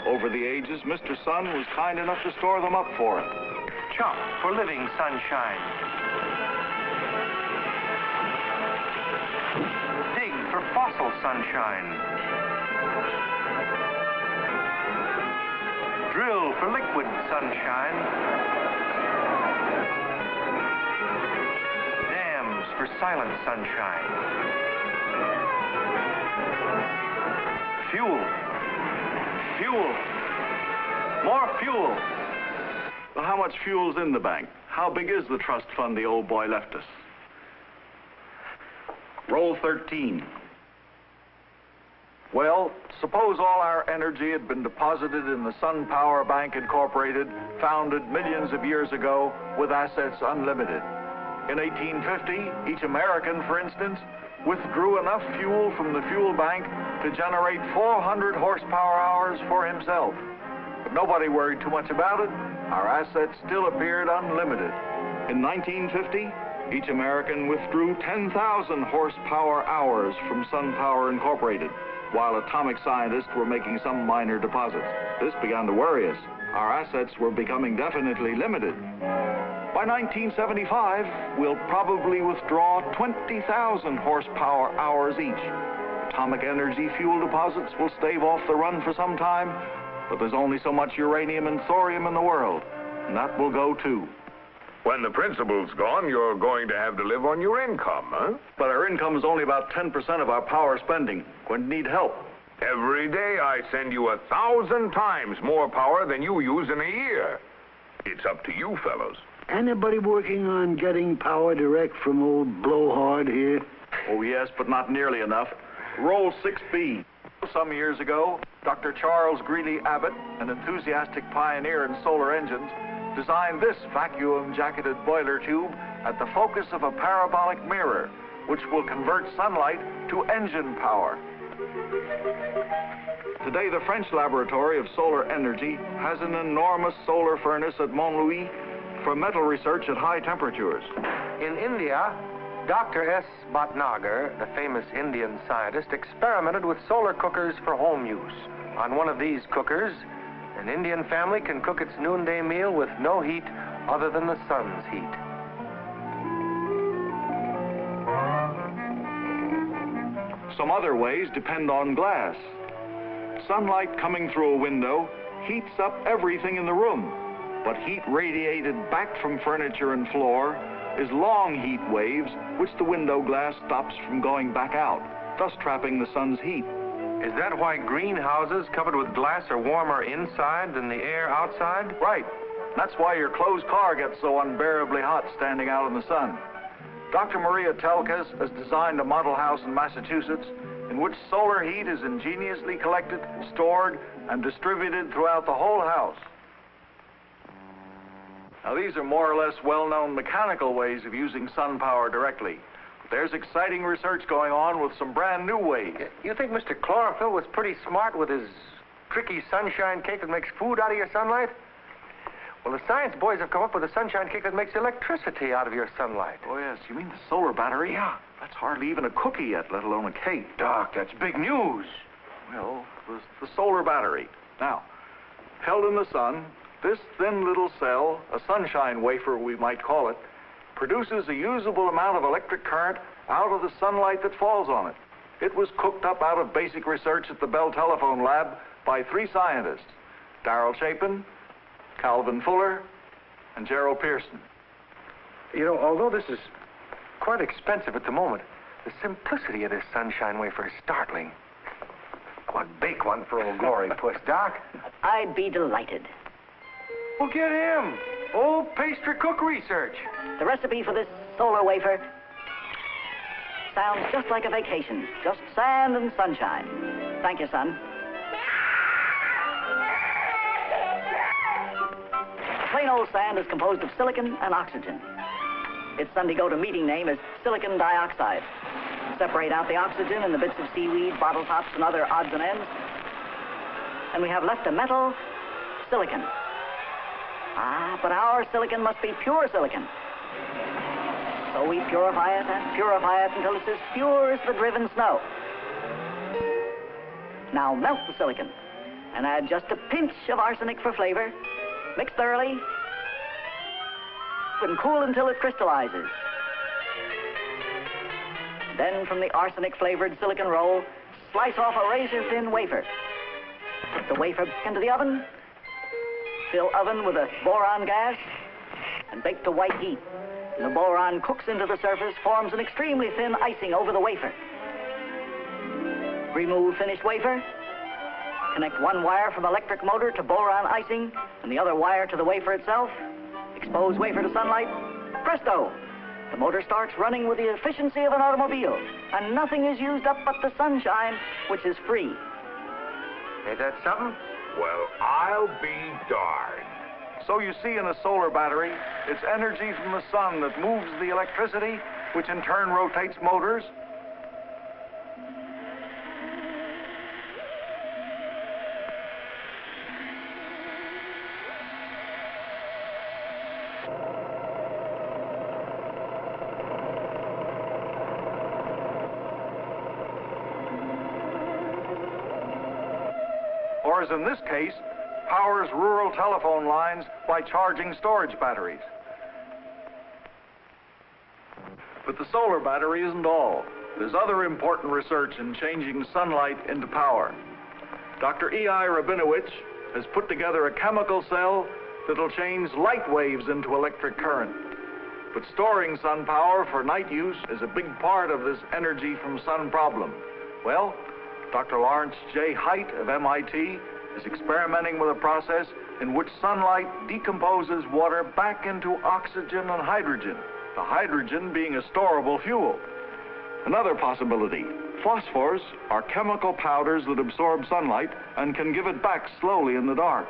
Speaker 2: Over the ages, Mr. Sun was kind enough to store them up for it.
Speaker 4: Chop for living sunshine. Dig for fossil sunshine. Drill for liquid sunshine. Dams for silent sunshine. Fuel. Fuel. More fuel.
Speaker 2: Well, how much fuel's in the bank? How big is the trust fund the old boy left us? Roll 13. Well, suppose all our energy had been deposited in the Sun Power Bank Incorporated, founded millions of years ago, with assets unlimited. In 1850, each American, for instance, withdrew enough fuel from the fuel bank to generate 400 horsepower hours for himself. But nobody worried too much about it. Our assets still appeared unlimited. In 1950, each American withdrew 10,000 horsepower hours from Sun Power Incorporated, while atomic scientists were making some minor deposits. This began to worry us. Our assets were becoming definitely limited. By 1975, we'll probably withdraw 20,000 horsepower hours each. atomic energy fuel deposits will stave off the run for some time, but there's only so much uranium and thorium in the world, and that will go too.
Speaker 3: When the principal's gone, you're going to have to live on your income, huh?
Speaker 2: But our income is only about 10% of our power spending. When need help.
Speaker 3: Every day I send you 1,000 times more power than you use in a year. It's up to you, fellows.
Speaker 5: Anybody working on getting power direct from old Blowhard here?
Speaker 2: Oh, yes, but not nearly enough. Roll 6B. Some years ago, Dr. Charles Greeley Abbott, an enthusiastic pioneer in solar engines, designed this vacuum-jacketed boiler tube at the focus of a parabolic mirror, which will convert sunlight to engine power. Today, the French Laboratory of Solar Energy has an enormous solar furnace at Montlouis for metal research at high temperatures.
Speaker 4: In India, Dr. S. Bhatnagar, the famous Indian scientist, experimented with solar cookers for home use. On one of these cookers, an Indian family can cook its noonday meal with no heat other than the sun's heat.
Speaker 2: Some other ways depend on glass. Sunlight coming through a window heats up everything in the room, but heat radiated back from furniture and floor is long heat waves which the window glass stops from going back out, thus trapping the sun's heat.
Speaker 4: Is that why greenhouses covered with glass are warmer inside than the air outside?
Speaker 2: Right. That's why your closed car gets so unbearably hot standing out in the sun. Dr. Maria Telkes has designed a model house in Massachusetts in which solar heat is ingeniously collected, stored, and distributed throughout the whole house. Now, these are more or less well-known mechanical ways of using sun power directly. There's exciting research going on with some brand new ways.
Speaker 4: You think Mr. Chlorophyll was pretty smart with his tricky sunshine cake that makes food out of your sunlight? Well, the science boys have come up with a sunshine cake that makes electricity out of your sunlight.
Speaker 2: Oh, yes. You mean the solar battery?
Speaker 4: Yeah.
Speaker 2: That's hardly even a cookie yet, let alone a cake.
Speaker 4: Doc, that's big news.
Speaker 2: Well, the solar battery. Now, held in the sun, this thin little cell, a sunshine wafer we might call it, produces a usable amount of electric current out of the sunlight that falls on it. It was cooked up out of basic research at the Bell Telephone Lab by 3 scientists, Darrell Chapin, Calvin Fuller, and Gerald Pearson.
Speaker 4: You know, although this is quite expensive at the moment, the simplicity of this sunshine wafer is startling. I want bake one for old Glory Puss, Doc.
Speaker 11: I'd be delighted.
Speaker 4: Well, get him. Old pastry cook research.
Speaker 11: The recipe for this solar wafer sounds just like a vacation. Just sand and sunshine. Thank you, son. Plain old sand is composed of silicon and oxygen. Its Sunday go-to-meeting name is silicon dioxide. Separate out the oxygen in the bits of seaweed, bottle tops, and other odds and ends, and we have left a metal, silicon. Ah, but our silicon must be pure silicon. So we purify it until it's as pure as the driven snow. Now melt the silicon and add just a pinch of arsenic for flavor. Mix thoroughly and cool until it crystallizes. Then from the arsenic-flavored silicon roll, slice off a razor-thin wafer. Put the wafer into the oven. Fill oven with a boron gas and bake to white heat. And the boron cooks into the surface, forms an extremely thin icing over the wafer. Remove finished wafer. Connect one wire from electric motor to boron icing and the other wire to the wafer itself. Expose wafer to sunlight. Presto! The motor starts running with the efficiency of an automobile, and nothing is used up but the sunshine, which is free.
Speaker 4: Ain't that something?
Speaker 3: Well, I'll be darned.
Speaker 2: So you see, in a solar battery, it's energy from the sun that moves the electricity, which in turn rotates motors. Or, as in this case, powers rural telephone lines by charging storage batteries. But the solar battery isn't all. There's other important research in changing sunlight into power. Dr. E.I. Rabinowitz has put together a chemical cell that'll change light waves into electric current. But storing sun power for night use is a big part of this energy from sun problem. Well, Dr. Lawrence J. Haidt of MIT is experimenting with a process in which sunlight decomposes water back into oxygen and hydrogen, the hydrogen being a storable fuel. Another possibility, phosphors are chemical powders that absorb sunlight and can give it back slowly in the dark.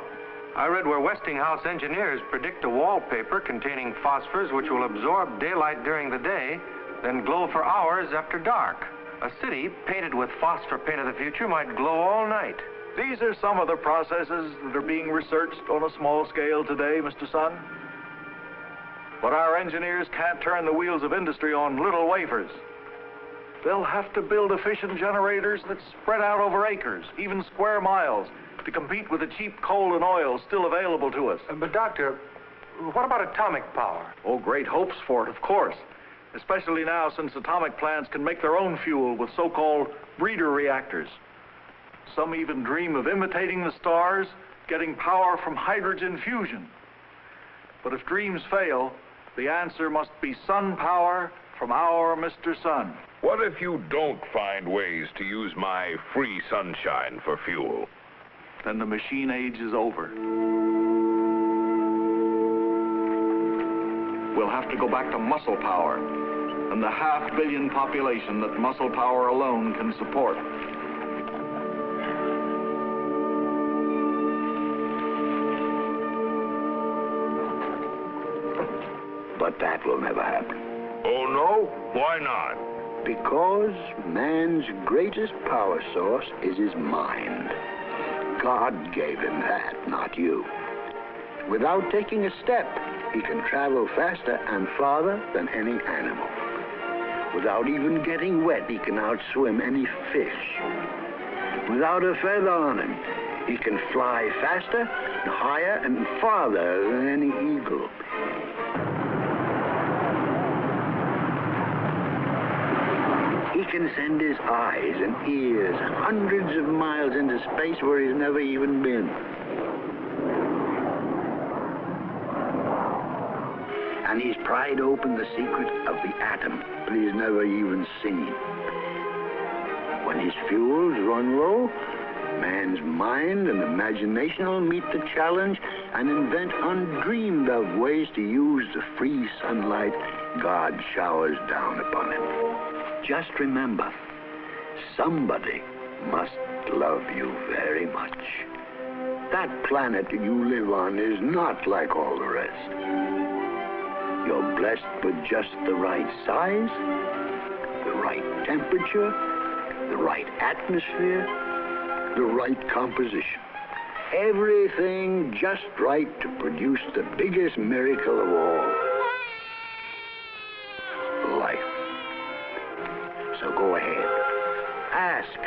Speaker 4: I read where Westinghouse engineers predict a wallpaper containing phosphors which will absorb daylight during the day, then glow for hours after dark. A city painted with phosphor paint of the future might glow all night.
Speaker 2: These are some of the processes that are being researched on a small scale today, Mr. Sun. But our engineers can't turn the wheels of industry on little wafers. They'll have to build efficient generators that spread out over acres, even square miles, to compete with the cheap coal and oil still available to us.
Speaker 4: But, Doctor, what about atomic power?
Speaker 2: Oh, great hopes for it, of course. Especially now since atomic plants can make their own fuel with so-called breeder reactors. Some even dream of imitating the stars, getting power from hydrogen fusion. But if dreams fail, the answer must be sun power from our Mr. Sun.
Speaker 3: What if you don't find ways to use my free sunshine for fuel?
Speaker 2: Then the machine age is over. We'll have to go back to muscle power and the 500 million population that muscle power alone can support.
Speaker 5: But that will never happen.
Speaker 3: Oh, no? Why not?
Speaker 5: Because man's greatest power source is his mind. God gave him that, not you. Without taking a step, he can travel faster and farther than any animal. Without even getting wet, he can outswim any fish. Without a feather on him, he can fly faster, higher, and farther than any eagle. He can send his eyes and ears hundreds of miles into space where he's never even been. And he's pried open the secret of the atom that he's never even seen. When his fuels run low, man's mind and imagination will meet the challenge and invent undreamed of ways to use the free sunlight God showers down upon him. Just remember, somebody must love you very much. That planet that you live on is not like all the rest. You're blessed with just the right size, the right temperature, the right atmosphere, the right composition. Everything just right to produce the biggest miracle of all, life. So go ahead. Ask,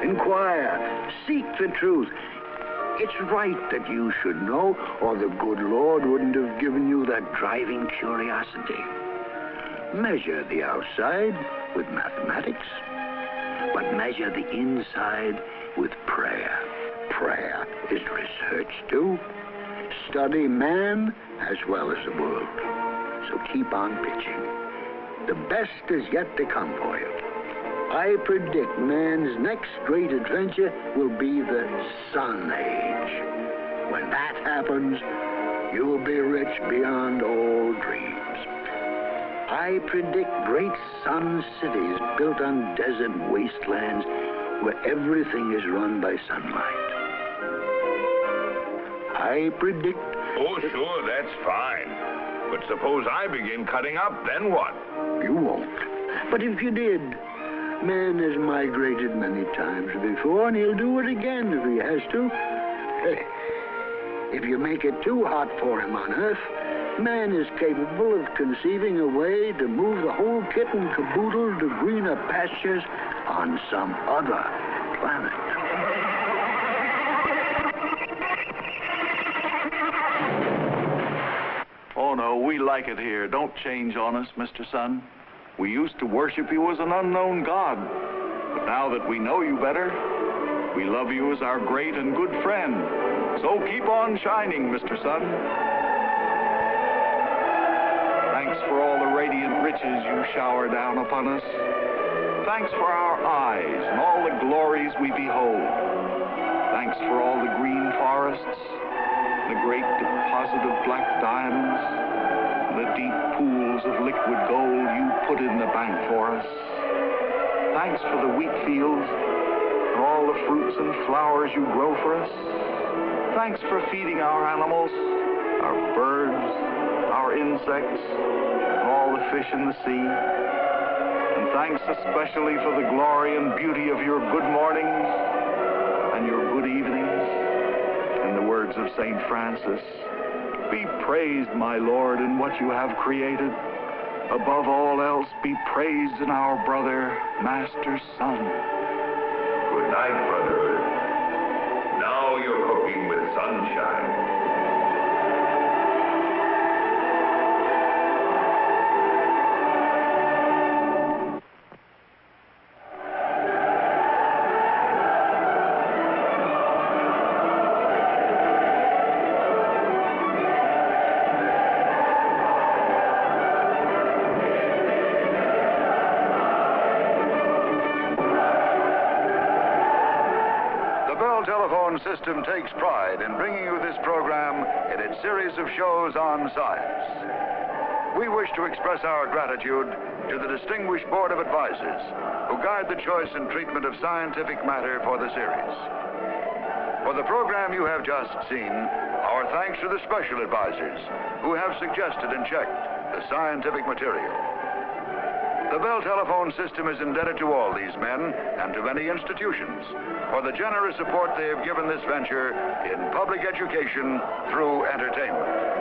Speaker 5: inquire, seek the truth. It's right that you should know, or the good Lord wouldn't have given you that driving curiosity. Measure the outside with mathematics, but measure the inside with prayer. Prayer is research too. Study man as well as the world. So keep on pitching. The best is yet to come for you. I predict man's next great adventure will be the Sun Age. When that happens, you will be rich beyond all dreams. I predict great sun cities built on desert wastelands where everything is run by sunlight. I predict...
Speaker 3: Oh, sure, that's fine. But suppose I begin cutting up, then what?
Speaker 5: You won't. But if you did, man has migrated many times before, and he'll do it again if he has to. Hey, if you make it too hot for him on Earth, man is capable of conceiving a way to move the whole kit and caboodle to greener pastures on some other planet.
Speaker 2: Oh, no, we like it here. Don't change on us, Mr. Sun. We used to worship you as an unknown God. But now that we know you better, we love you as our great and good friend. So keep on shining, Mr. Sun. Thanks for all the radiant riches you shower down upon us. Thanks for our eyes and all the glories we behold. Thanks for all the green forests, the great deposit of black diamonds, the deep pools of liquid gold you put in the bank for us. Thanks for the wheat fields and all the fruits and flowers you grow for us. Thanks for feeding our animals, our birds, our insects, and all the fish in the sea. And thanks especially for the glory and beauty of your good mornings and your good evenings. In the words of St. Francis, be praised, my Lord, in what you have created. Above all else, be praised in our brother, Master Sun.
Speaker 3: Good night, Brother Earth. Now you're cooking with sunshine.
Speaker 2: Telephone System takes pride in bringing you this program in its series of shows on science. We wish to express our gratitude to the distinguished Board of Advisors who guide the choice and treatment of scientific matter for the series. For the program you have just seen, our thanks to the special advisors who have suggested and checked the scientific material. The Bell Telephone System is indebted to all these men and to many institutions for the generous support they have given this venture in public education through entertainment.